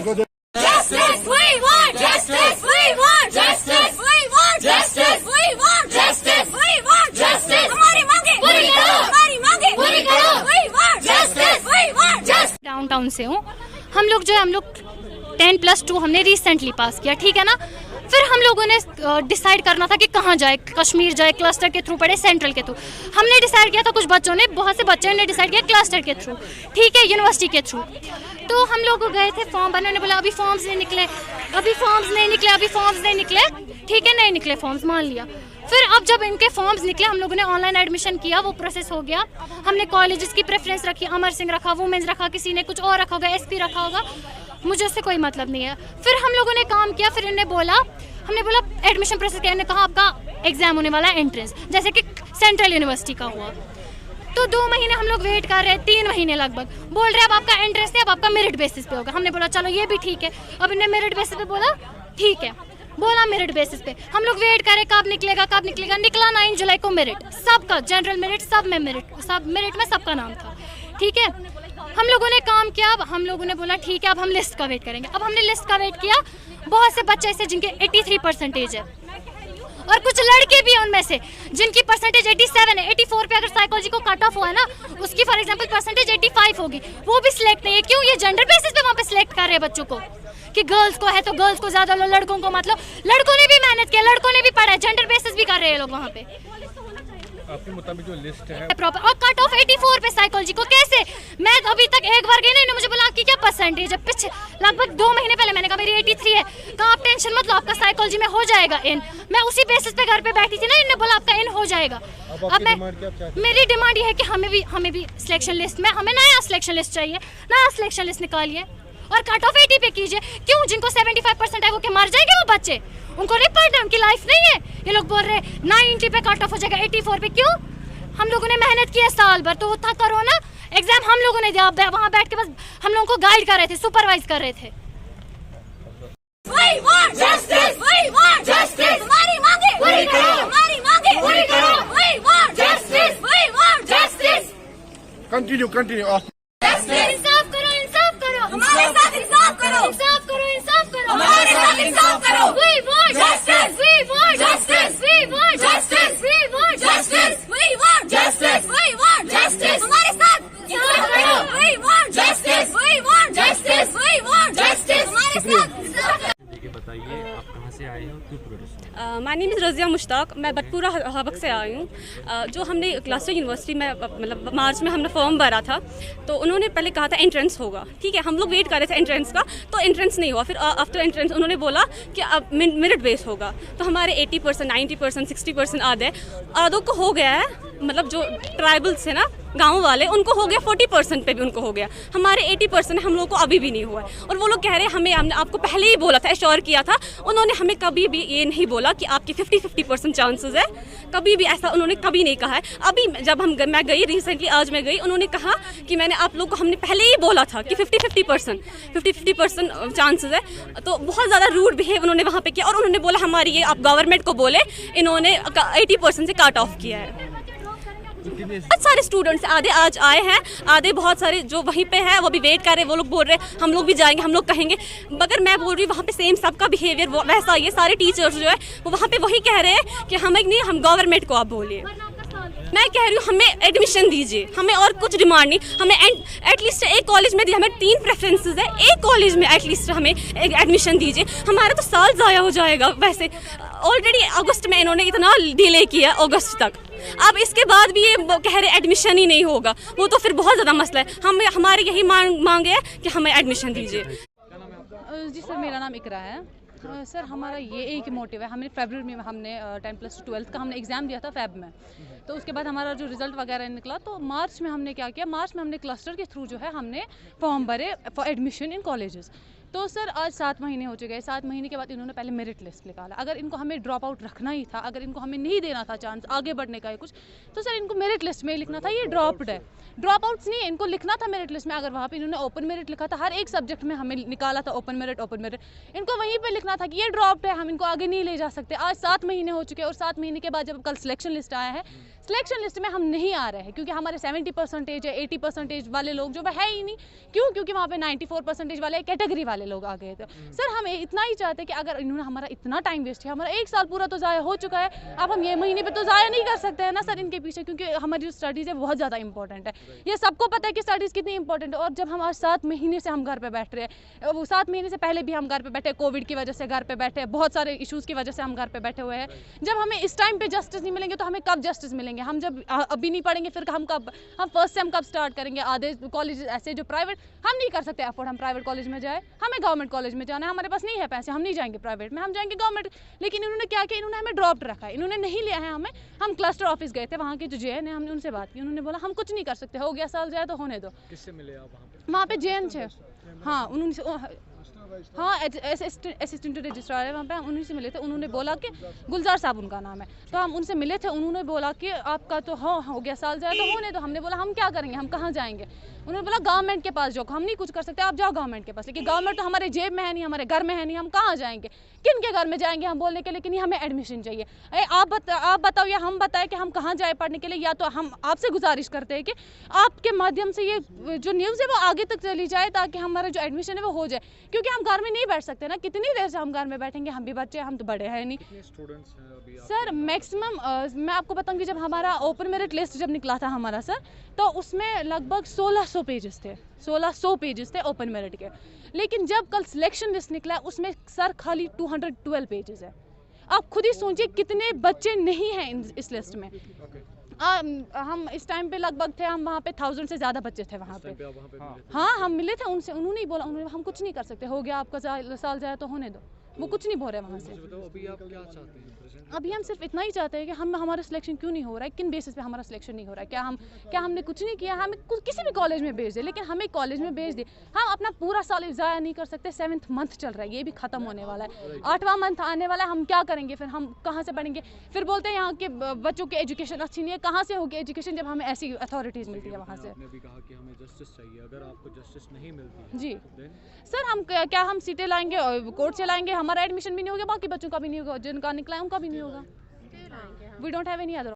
देखो Justice, we want justice, we want justice, we want justice, we want justice, we want justice. हमारी मांगे पूरी करो, हमारी मांगे पूरी करो, we want justice, we want justice. Downtown से हूँ। हम लोग 10+2 हमने रिसेंटली पास किया, ठीक है ना। फिर हम लोगों ने डिसाइड करना था कि कहाँ जाए, कश्मीर जाए, क्लस्टर के थ्रू पढ़े, सेंट्रल के थ्रू। हमने डिसाइड किया था, कुछ बच्चों ने, बहुत से बच्चों ने डिसाइड किया क्लस्टर के थ्रू, ठीक है, यूनिवर्सिटी के थ्रू। तो हम लोग गए थे फॉर्म भरने, बोला अभी फॉर्म्स नहीं निकले, अभी फॉर्म्स नहीं निकले, अभी फॉर्म्स नहीं निकले, ठीक है, नहीं निकले फॉर्म्स, मान लिया। फिर अब जब इनके फॉर्म्स निकले, हम लोगों ने ऑनलाइन एडमिशन किया, वो प्रोसेस हो गया। हमने कॉलेजेस की प्रेफरेंस रखी, अमर सिंह रखा, वुमेन्स रखा, किसी ने कुछ और रखा होगा, SP रखा होगा, मुझे उससे कोई मतलब नहीं है। फिर हम लोगों ने काम किया, फिर हमने बोला एडमिशन प्रोसेस किया, कहा आपका एग्जाम होने वाला है एंट्रेंस, जैसे कि सेंट्रल यूनिवर्सिटी का हुआ। तो 2 महीने हम लोग वेट कर रहे हैं, 3 महीने लगभग, बोल रहे अब आपका एंट्रेंस नहीं, अब आपका मेरिट बेसिस पे होगा। हमने बोला चलो ये भी ठीक है। अब इन्हें मेरिट बेसिस पे बोला, ठीक है, बोला मेरिट बेसिस पे। हम लोग वेट करें कब निकलेगा, कब निकलेगा। निकला 9 जुलाई को मेरिट, सबका जनरल मेरिट, सब में मेरिट में सबका नाम था, ठीक है। हम लोगों ने काम किया, अब हम लोगों ने बोला ठीक है, अब हम लिस्ट का वेट करेंगे। अब हमने लिस्ट का वेट किया, बहुत से बच्चे ऐसे जिनके 83% है, और कुछ लड़के भी हैं उनमें से जिनकी परसेंटेज 87 है। 84 पे अगर साइकोलॉजी को कट ऑफ हुआ है ना, उसकी फॉर एग्जांपल परसेंटेज 85 होगी, वो भी सिलेक्ट नहीं है। क्यों? ये जेंडर बेसिस पे वहाँ पे सिलेक्ट कर रहे हैं बच्चों को, कि गर्ल्स को है तो गर्ल्स को ज्यादा लो, लड़कों को मतलब। लड़कों ने भी मेहनत किया, लड़कों ने भी पढ़ा है, जेंडर बेसिस भी कर रहे हैं लोग वहाँ पे। आपके मुताबिक जो लिस्ट है प्रॉपर, और कट ऑफ 84 पे साइकोलॉजी को कैसे? मैं अभी तक एक बार गई नहीं, मुझे बोला आपकी क्या परसेंटेज है। पिछले लगभग 2 महीने पहले मैंने कहा मेरी 83 है। कहा आप टेंशन मत लो, आपका साइकोलॉजी में हो जाएगा इन। मैं उसी बेसिस पे घर पे बैठी थी ना, इन्होंने बोला आपका इन हो जाएगा। अब मेरी डिमांड ये है कि हमें भी सिलेक्शन लिस्ट में, हमें नया सिलेक्शन लिस्ट चाहिए, नया सिलेक्शन लिस्ट निकालिए और कट ऑफ 80 पे कीजिए। क्यों? जिनको 75% है वो क्या मर जाएंगे वो बच्चे? उनको नहीं पढ़ना, उनकी लाइफ नहीं है। ये लोग बोल रहे 90 पे कट ऑफ हो जाएगा, 84 पे। क्यों? हम लोगों ने मेहनत की है साल भर, तो था कोरोना एग्जाम हम लोगों ने दिया, वहाँ बैठ के बस हम लोगों को गाइड कर रहे थे, सुपरवाइज कर रहे थे। We want justice, we want justice. हमारी मांगे पूरी करो, हमारी मांगे पूरी करो. We want justice, we want justice. Continue इंसाफ करो, इंसाफ करो, हमारे साथ इंसाफ करो, इंसाफ करो, इंसाफ करो, हमारे साथ इंसाफ करो. We want justice, we want justice, we want justice, we want justice, we want justice, we want justice. हमारे साथ इंसाफ करो. We want justice, we want justice, we want justice. हमारे साथ इंसाफ करो. बताइए आप कहाँ से आए हो, क्यों protest? My name is Razia Mushtaq, मैं बटपुरा हबक से आई हूँ। जो हमने क्लस्टर यूनिवर्सिटी में मतलब मार्च में हमने फॉर्म भरा था, तो उन्होंने पहले कहा था एंट्रेंस होगा, ठीक है। हम लोग वेट कर रहे थे एंट्रेंस का, तो एंट्रेंस नहीं हुआ। फिर आफ्टर एंट्रेंस उन्होंने बोला कि अब मेरिट बेस होगा। तो हमारे 80%, 90%, 60% आधों को हो गया है, मतलब जो ट्राइबल्स है ना, गाँव वाले, उनको हो गया 40% पे भी उनको हो गया। हमारे 80% हम लोगों को अभी भी नहीं हुआ है। और वो लोग कह रहे हैं हमने आपको पहले ही बोला था, एश्योर किया था। उन्होंने हमें कभी भी ये नहीं बोला कि आपके 50% चांसेस है, कभी भी ऐसा उन्होंने कभी नहीं कहा है। अभी जब मैं गई रिसेंटली, आज मैं गई, उन्होंने कहा कि मैंने आप लोग को हमने पहले ही बोला था कि 50% चांसेस है। तो बहुत ज़्यादा रूड बिहेव उन्होंने वहाँ पे किया, और उन्होंने बोला हमारी ये आप गवर्नमेंट को बोले, इन्होंने 80% से कट ऑफ किया है। बहुत सारे स्टूडेंट्स आधे आज आए हैं, आधे बहुत सारे जो वहीं पे है वो भी वेट कर रहे हैं। वो लोग बोल रहे हैं हम लोग भी जाएंगे, हम लोग कहेंगे, मगर मैं बोल रही हूँ वहाँ पे सेम सबका बिहेवियर वैसा ही है। सारे टीचर्स जो है वो वहाँ पे वही कह रहे हैं कि हमें नहीं, हम गवर्नमेंट को आप बोलिए। मैं कह रही हूँ हमें एडमिशन दीजिए, हमें और कुछ डिमांड नहीं। हमें एटलीस्ट एक कॉलेज में हमें 3 प्रेफरेंसेस है, एक कॉलेज में एटलीस्ट हमें एडमिशन दीजिए। हमारा तो साल ज़ाया हो जाएगा। वैसे ऑलरेडी अगस्त में इन्होंने इतना डिले किया, अगस्त तक। अब इसके बाद भी ये कह रहे एडमिशन ही नहीं होगा, वो तो फिर बहुत ज़्यादा मसला है। हमारी यही मांग है कि हमें एडमिशन दीजिए। जी सर, मेरा नाम इकरा है। सर हमारा ये एक मोटिव है, हमने फरवरी में हमने 10+12 का हमने एग्ज़ाम दिया था फ़ेब में। तो उसके बाद हमारा जो रिज़ल्ट वगैरह निकला, तो मार्च में हमने क्या किया, मार्च में हमने क्लस्टर के थ्रू जो है हमने फॉर्म भरे फॉर एडमिशन इन कॉलेजेस। तो सर आज 7 महीने हो चुके हैं। 7 महीने के बाद इन्होंने पहले मेरिट लिस्ट निकाला। अगर इनको हमें ड्रॉप आउट रखना ही था, अगर इनको हमें नहीं देना था चांस आगे बढ़ने का कुछ, तो सर इनको मेरिट लिस्ट में ही लिखना था ये ड्रॉप्ड है। ड्रॉप आउट्स नहीं है, इनको लिखना था मेरिट लिस्ट में। अगर वहाँ पे इन्होंने ओपन मेरिट लिखा था, हर एक सब्जेक्ट में हमें निकाला था ओपन मेरिट, इनको वहीं पे लिखना था कि ये ड्रॉप्ड है, हम इनको आगे नहीं ले जा सकते। आज 7 महीने हो चुके हैं, और 7 महीने के बाद जब कल सिलेक्शन लिस्ट आया है, सिलेक्शन लिस्ट में हम नहीं आ रहे हैं, क्योंकि हमारे 70% है, 80% वाले लोग जो है ही नहीं। क्यों? क्योंकि वहाँ पे 94% वाले कैटेगरी वाले वाले लोग आ गए थे। सर हम इतना ही चाहते कि अगर इन्होंने हमारा इतना टाइम वेस्ट किया, हमारा 1 साल पूरा तो ज़ाया हो चुका है, अब हम ये महीने पे तो ज़ाया नहीं कर सकते हैं ना सर इनके पीछे, क्योंकि हमारी जो स्टडीज़ है बहुत ज़्यादा इंपॉर्टेंट है। ये सबको पता है कि स्टडीज़ कितनी इंपॉर्टेंट है। और जब हम आज 7 महीने से हम घर पे बैठ रहे हैं, वो 7 महीने से पहले भी हम घर पे बैठे, कोविड की वजह से घर पे बैठे, बहुत सारे इशूज़ की वजह से हम घर पे बैठे हुए हैं। जब हमें इस टाइम पे जस्टिस नहीं मिलेंगे तो हमें कब जस्टिस मिलेंगे? हम जब अभी नहीं पढ़ेंगे फिर हम फर्स्ट सेम कब स्टार्ट करेंगे? आधे कॉलेज ऐसे जो प्राइवेट हम नहीं कर सकते अफोर्ड, हम प्राइवेट कॉलेज में जाए, हमें गवर्नमेंट कॉलेज में जाना है, हमारे पास नहीं है पैसे, हम नहीं जाएंगे प्राइवेट में, हम जाएंगे गवर्नमेंट। लेकिन इन्होंने क्या किया, इन्होंने हमें ड्रॉप रखा है, इन्होंने नहीं लिया है हमें। हम क्लस्टर ऑफिस गए थे, वहाँ के जो जेएन है, हमने उनसे बात की, उन्होंने बोला हम कुछ नहीं कर सकते, हो गया साल जाए तो होने दो। किससे मिले आप वहाँ पे जेएन थे, हाँ उन्होंने, हाँ असिस्टेंट रजिस्ट्रार है वहाँ पे, उन्हीं से मिले थे। उन्होंने बोला कि गुलजार साहब उनका नाम है, तो हम उनसे मिले थे। उन्होंने बोला कि आपका तो हो गया साल जाए तो होने दो। हमने बोला हम क्या करेंगे, हम कहाँ जाएंगे? उन्होंने बोला गवर्नमेंट के पास जाओ, हम नहीं कुछ कर सकते, आप जाओ गवर्नमेंट के पास। लेकिन गवर्नमेंट तो हमारे जेब में है नहीं, हमारे घर में है नहीं, हम कहाँ जाएंगे? किन के घर में जाएंगे हम बोलने के लिए कि नहीं हमें एडमिशन चाहिए? आप बताओ या हम बताएं कि हम कहाँ जाए पढ़ने के लिए? या तो हम आपसे गुजारिश करते हैं कि आपके माध्यम से ये जो न्यूज़ है वो आगे तक चली जाए, ताकि हमारा जो एडमिशन है वो हो जाए, क्योंकि हम घर में नहीं बैठ सकते ना। कितनी देर से हम घर में बैठेंगे? हम भी बच्चे, हम तो बड़े हैं नहीं। कितने स्टूडेंट्स हैं अभी सर मैक्सिमम मैं आपको बताऊंगी, जब हमारा ओपन मेरिट लिस्ट जब निकला था हमारा सर, तो उसमें लगभग 1600 पेजेस थे, 1600 पेजेस थे ओपन मेरिट के। लेकिन जब कल सिलेक्शन लिस्ट निकला उसमें सर खाली 212 पेजेस है। आप खुद ही सोचिए कितने बच्चे नहीं हैं इस लिस्ट में। हम इस टाइम पे लगभग थे, हम वहाँ पे 1000 से ज़्यादा बच्चे थे वहाँ पे। हाँ हम मिले थे उनसे, उन्होंने ही बोला, उन्होंने हम कुछ नहीं कर सकते, हो गया आपका साल जाए तो होने दो, वो कुछ नहीं बोल रहे वहाँ से। अभी आप क्या चाहते हैं? अभी हम सिर्फ इतना ही चाहते हैं कि हमारा सिलेक्शन क्यों नहीं हो रहा है, किन बेसिस पे हमारा सिलेक्शन नहीं हो रहा है? क्या हमने कुछ नहीं किया? हमें किसी भी कॉलेज में भेज दे, लेकिन हमें कॉलेज में भेज दे। हम अपना पूरा साल ज़ाया नहीं कर सकते। 7th मंथ चल रहा है, ये भी ख़त्म होने वाला है, 8वां मंथ आने वाला है। हम क्या करेंगे फिर? हम कहाँ से पढ़ेंगे? फिर बोलते हैं यहाँ के बच्चों की एजुकेशन अच्छी नहीं है। कहाँ से होगी एजुकेशन जब हमें ऐसी अथॉरिटीज़ मिलती है वहाँ से? आपने भी कहा कि हमें जस्टिस चाहिए, अगर आपको जस्टिस नहीं मिलती जी then? सर, हम क्या हम सीटें लाएंगे और कोर्ट से लाएंगे? हमारा एडमिशन भी नहीं होगा, बाकी बच्चों का भी नहीं होगा, जिनका निकला है उनका भी नहीं होगा। We don't have any other